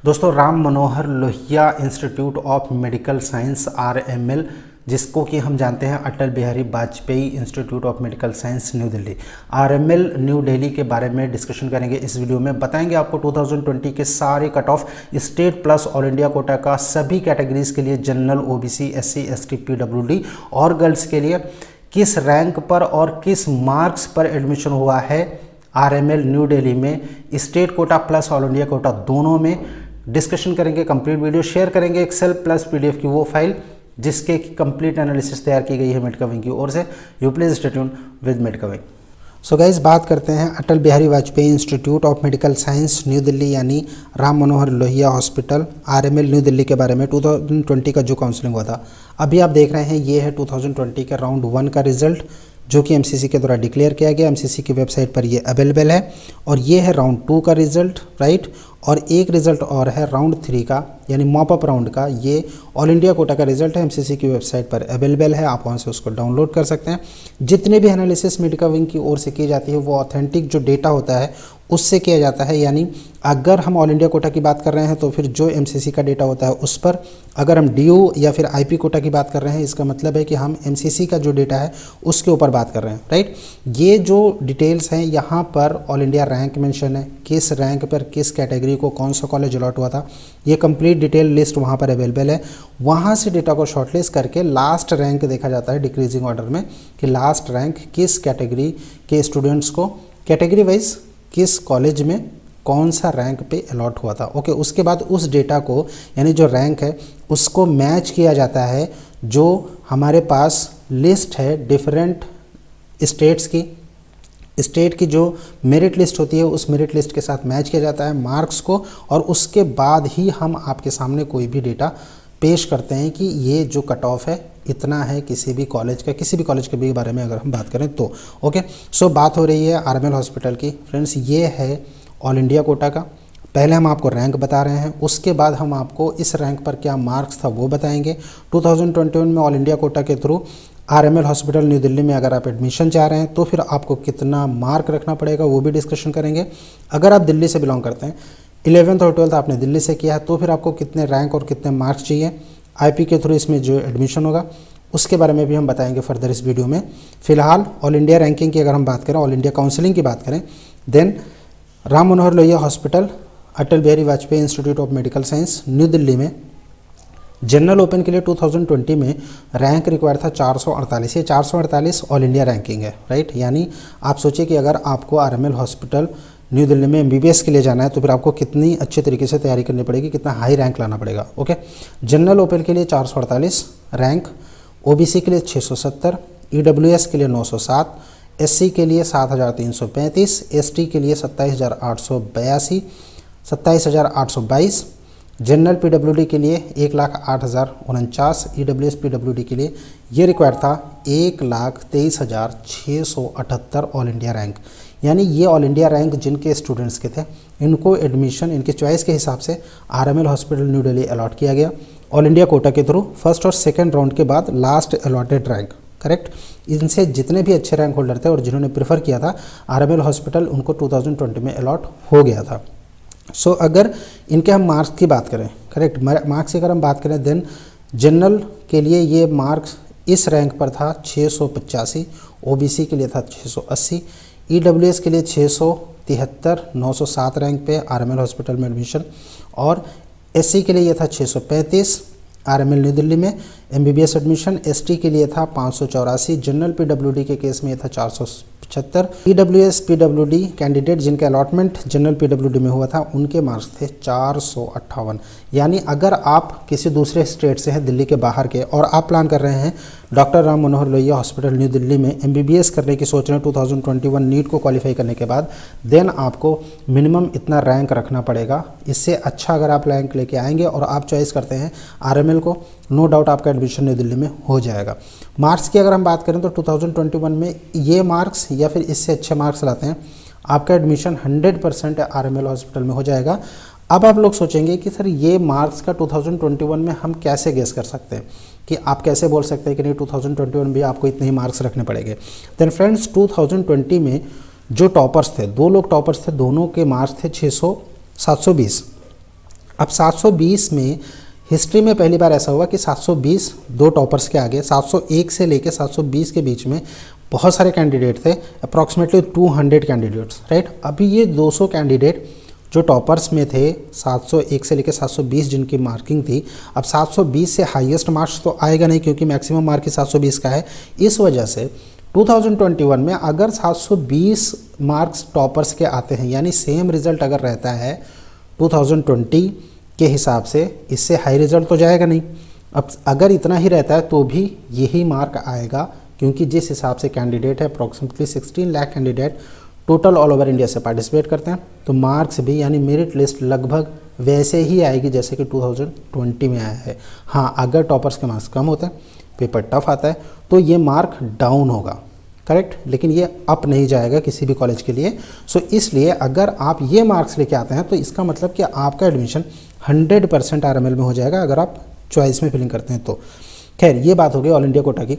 दोस्तों Ram Manohar Lohia institute of medical science RML, जिसको कि हम जानते हैं Atal Bihari Vajpayee institute of medical science New Delhi, RML New Delhi के बारे में डिस्कशन करेंगे इस वीडियो में। बताएंगे आपको 2020 के सारे cut off state plus all India Kota का सभी कैटेगरीज के लिए, general, OBC, SC, ST, PWD और गर्ल्स के लिए किस रैंक पर और किस मार्क्स पर एडमिशन हुआ है RML न्यू दिल्ली में, state quota plus all India Kota दोनों में डिस्कशन करेंगे। कंप्लीट वीडियो शेयर करेंगे, एक्सेल प्लस PDF की वो फाइल जिसके कंप्लीट एनालिसिस तैयार की गई है मेडकविंग की ओर से। You please stay tuned with Medcwing. So guys, बात करते हैं Atal Bihari Vajpayee institute of medical science New Delhi यानी Ram Manohar Lohia hospital RML New Delhi के बारे में। 2020 का जो काउंसलिंग हुआ था, अभी आप देख रहे हैं ये है 2020 के राउंड 1 का रिजल्ट जो कि MCC के द्वारा डिक्लेयर किया गया। MCC की वेबसाइट पर ये अवेलेबल है। और ये है राउंड 2 का रिजल्ट, राइट। और एक रिजल्ट और है राउंड 3 का यानी मॉपअप राउंड का, ये ऑल इंडिया कोटा का रिजल्ट है, MCC की वेबसाइट पर अवेलेबल है, आप वहाँ से उसको डाउनलोड कर सकते हैं। जितने भी एनालिसिस मेडकविंग की ओर से की जाती है वो ऑथेंटिक जो डेटा होता है उससे किया जाता है। यानी अगर हम ऑल इंडिया कोटा की बात कर रहे हैं तो फिर जो MCC का डेटा होता है उस पर, अगर हम DU या फिर IP कोटा की बात कर रहे हैं इसका मतलब है कि हम MCC का जो डेटा है उसके ऊपर बात कर रहे हैं, राइट। ये जो डिटेल्स हैं यहाँ पर ऑल इंडिया रैंक मेंशन है, किस रैंक पर किस कैटेगरी को कौन सा कॉलेज अलॉट हुआ था, ये कंप्लीट डिटेल लिस्ट वहाँ पर अवेलेबल है। वहाँ से डेटा को शॉर्टलिस्ट करके लास्ट रैंक देखा जाता है डिक्रीजिंग ऑर्डर में कि लास्ट रैंक किस कैटेगरी के स्टूडेंट्स को कैटेगरी वाइज किस कॉलेज में कौन सा रैंक पे अलॉट हुआ था। ओके, उसके बाद उस डेटा को यानी जो रैंक है उसको मैच किया जाता है जो हमारे पास लिस्ट है डिफरेंट स्टेट्स की, स्टेट की जो मेरिट लिस्ट होती है उस मेरिट लिस्ट के साथ मैच किया जाता है मार्क्स को, और उसके बाद ही हम आपके सामने कोई भी डेटा पेश करते हैं कि ये जो कट ऑफ है इतना है किसी भी कॉलेज का, किसी भी कॉलेज के भी बारे में अगर हम बात करें तो। ओके, सो बात हो रही है RML हॉस्पिटल की। फ्रेंड्स, ये है ऑल इंडिया कोटा का। पहले हम आपको रैंक बता रहे हैं, उसके बाद हम आपको इस रैंक पर क्या मार्क्स था वो बताएंगे। 2021 में ऑल इंडिया कोटा के through RML hospital New Delhi में अगर आप एडमिशन चाह रहे हैं तो फिर आपको कितना मार्क रखना पड़ेगा वो भी डिस्कशन करेंगे। अगर आप दिल्ली से बिलोंग करते हैं, 11th और 12th आपने दिल्ली से किया है तो फिर आपको कितने रैंक और कितने मार्क्स चाहिए IP के थ्रू इसमें जो एडमिशन होगा उसके बारे में भी हम बताएंगे फर्दर इस वीडियो में। फिलहाल ऑल इंडिया रैंकिंग की अगर हम बात करें, ऑल इंडिया काउंसलिंग की बात करें, then Ram Manohar Lohia hospital Atal Bihari Vajpayee institute of medical science New Delhi में जनरल ओपन के लिए 2020 में रैंक रिक्वायर था 448। ये 448 ऑल इंडिया रैंकिंग है, राइट। यानी आप सोचिए कि अगर आपको RML हॉस्पिटल न्यू दिल्ली में MBBS के लिए जाना है तो फिर आपको कितनी अच्छे तरीके से तैयारी करनी पड़ेगी, कितना हाई रैंक लाना पड़ेगा। ओके, जनरल ओपन के लिए 448 रैंक, OBC के लिए 670, EWS के लिए 907, SC के लिए 7335, ST के लिए 27882, 27822, जनरल PWD के लिए 1,08,049, EWS PWD के लिए ये रिक्वायर था 1,23,678 ऑल इंडिया रैंक। यानी ये ऑल इंडिया रैंक जिनके स्टूडेंट्स के थे इनको एडमिशन इनके चॉइस के हिसाब से RML hospital New Delhi allot किया गया ऑल इंडिया कोटा के थ्रू फर्स्ट और सेकंड राउंड के बाद लास्ट अलॉटेड रैंक, करेक्ट। इनसे जितने भी अच्छे रैंक होल्डर थे और जिन्होंने प्रेफर किया था RML हॉस्पिटल उनको 2020 में अलॉट हो गया था। सो अगर इनके हम मार्क्स की बात करें, करेक्ट, मार्क्स की अगर हम बात करें, देन जनरल के लिए ये मार्क्स इस रैंक पर था 685, OBC के लिए था 680, EWS के लिए 673, 907 रैंक पे RML हॉस्पिटल में एडमिशन, और SC के लिए ये था 635 RML न्यू दिल्ली में MBBS एडमिशन, ST के लिए था 584, जनरल PWD के केस में ये था 475, EWS PWD कैंडिडेट जिनका अलॉटमेंट जनरल PWD में हुआ था उनके मार्क्स थे 458। यानी अगर आप किसी दूसरे स्टेट से हैं, दिल्ली के बाहर के, और आप प्लान कर रहे हैं doctor Ram Manohar Lohia hospital New Delhi में MBBS करने की सोच रहे हैं 2021 नीट को क्वालिफाई करने के बाद, देन आपको मिनिमम इतना रैंक रखना पड़ेगा। इससे अच्छा अगर आप रैंक लेके आएंगे और आप चॉइस करते हैं RML को, नो डाउट आपका एडमिशन न्यू दिल्ली में हो जाएगा। मार्क्स की अगर हम बात करें तो 2021 में ये मार्क्स या फिर इससे अच्छे मार्क्स लाते हैं आपका एडमिशन 100% RML हॉस्पिटल में हो जाएगा। अब आप लोग सोचेंगे कि सर ये मार्क्स का 2021 में हम कैसे गेस कर सकते हैं, कि आप कैसे बोल सकते हैं कि नहीं 2021 भी आपको इतने ही मार्क्स रखने पड़ेंगे। देन फ्रेंड्स, 2020 में जो टॉपर्स थे, 2 लोग टॉपर्स थे, दोनों के मार्क्स थे 720। अब 720 में हिस्ट्री में पहली बार ऐसा हुआ कि 720 दो टॉपर्स के आगे 701 से लेकर 720 के बीच में बहुत सारे कैंडिडेट थे, अप्रॉक्सीमेटली 200 कैंडिडेट्स, राइट। अभी ये 200 कैंडिडेट जो टॉपर्स में थे 701 से लेकर 720 जिनकी मार्किंग थी, अब 720 से हाईएस्ट मार्क्स तो आएगा नहीं क्योंकि मैक्सिमम मार्क ही 720 का है। इस वजह से 2021 में अगर 720 मार्क्स टॉपर्स के आते हैं, यानी सेम रिजल्ट अगर रहता है 2020 के हिसाब से, इससे हाई रिजल्ट तो जाएगा नहीं। अब अगर इतना ही रहता है तो भी यही मार्क आएगा, क्योंकि जिस हिसाब से कैंडिडेट है approximately 16 lakh candidate total all over India से पार्टिसिपेट करते हैं, तो मार्क्स भी यानी मेरिट लिस्ट लगभग वैसे ही आएगी जैसे कि 2020 में आया है। हाँ, अगर टॉपर्स के मार्क्स कम होते हैं, पेपर टफ आता है, तो ये मार्क डाउन होगा, करेक्ट, लेकिन ये अप नहीं जाएगा किसी भी कॉलेज के लिए। सो इसलिए अगर आप ये मार्क्स लेके आते हैं तो इसका मतलब कि आपका एडमिशन 100% RML में हो जाएगा अगर आप चॉइस में फिलिंग करते हैं तो। खैर, ये बात हो गई ऑल इंडिया कोटा की।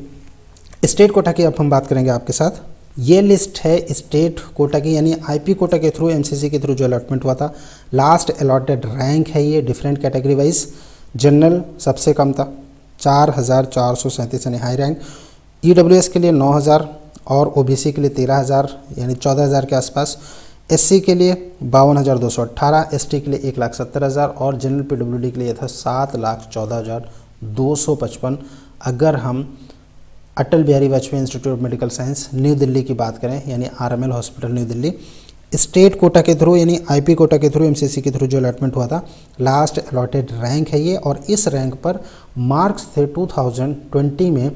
स्टेट कोटा की अब हम बात करेंगे आपके साथ। ये लिस्ट है स्टेट कोटा की, यानी IP कोटा के थ्रू, MCC के थ्रू जो अलॉटमेंट हुआ था। लास्ट अलॉटेड रैंक है ये डिफरेंट कैटेगरी वाइज। जनरल सबसे कम था 4437 यानी हाई रैंक, EWS के लिए 9000 और OBC के लिए 13000 यानी 14000 के आसपास, SC के लिए 52218, ST के लिए 1,70,000 और जनरल PWD के लिए था 7,14,255। अगर हम Atal Bihari Vajpayee institute of medical science New Delhi की बात करें, यानी RML hospital New Delhi, state quota के थ्रू यानी IP कोटा के थ्रू, MCC के थ्रू जो अलॉटमेंट हुआ था, लास्ट अलॉटेड रैंक है ये। और इस रैंक पर मार्क्स थे 2020 में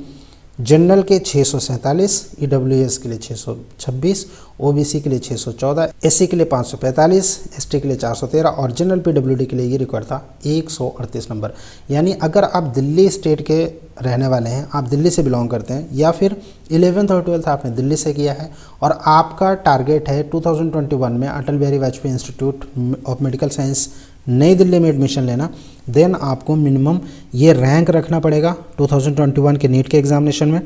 जनरल के 647, EWS के लिए 626, OBC के लिए 614, SC के लिए 545, ST के लिए 413 और जनरल PWD के लिए ये रिकॉर्ड था 138 नंबर। यानी अगर आप दिल्ली स्टेट के रहने वाले हैं, आप दिल्ली से बिलोंग करते हैं, या फिर 11th और 12th आपने दिल्ली से किया है और आपका टारगेट है 2021 में Atal Bihari Vajpayee institute of medical science नई दिल्ली में एडमिशन लेना, देन आपको मिनिमम ये रैंक रखना पड़ेगा 2021 के नीट के एग्जामिनेशन में।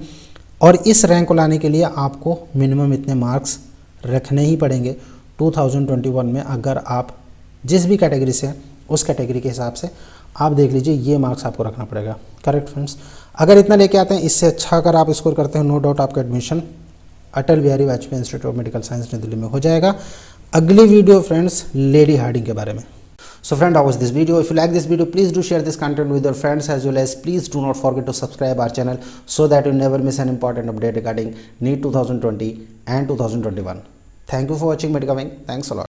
और इस रैंक को लाने के लिए आपको मिनिमम इतने मार्क्स रखने ही पड़ेंगे 2021 में। अगर आप जिस भी कैटेगरी से हैं उस कैटेगरी के हिसाब से आप देख लीजिए, ये मार्क्स आपको रखना पड़ेगा, करेक्ट फ्रेंड्स। अगर इतना लेके आते हैं, इससे अच्छा अगर आप स्कोर करते हैं, नो डाउट आपका admission Atal Bihari Vajpayee institute of medical science नई दिल्ली में हो जाएगा। अगली वीडियो फ्रेंड्स लेडी हार्डिंग के बारे में। So friend, how was this video? If you like this video, please do share this content with your friends, as well as please do not forget to subscribe our channel so that you never miss an important update regarding NEET 2020 and 2021. Thank you for watching Medicoming. Thanks a lot.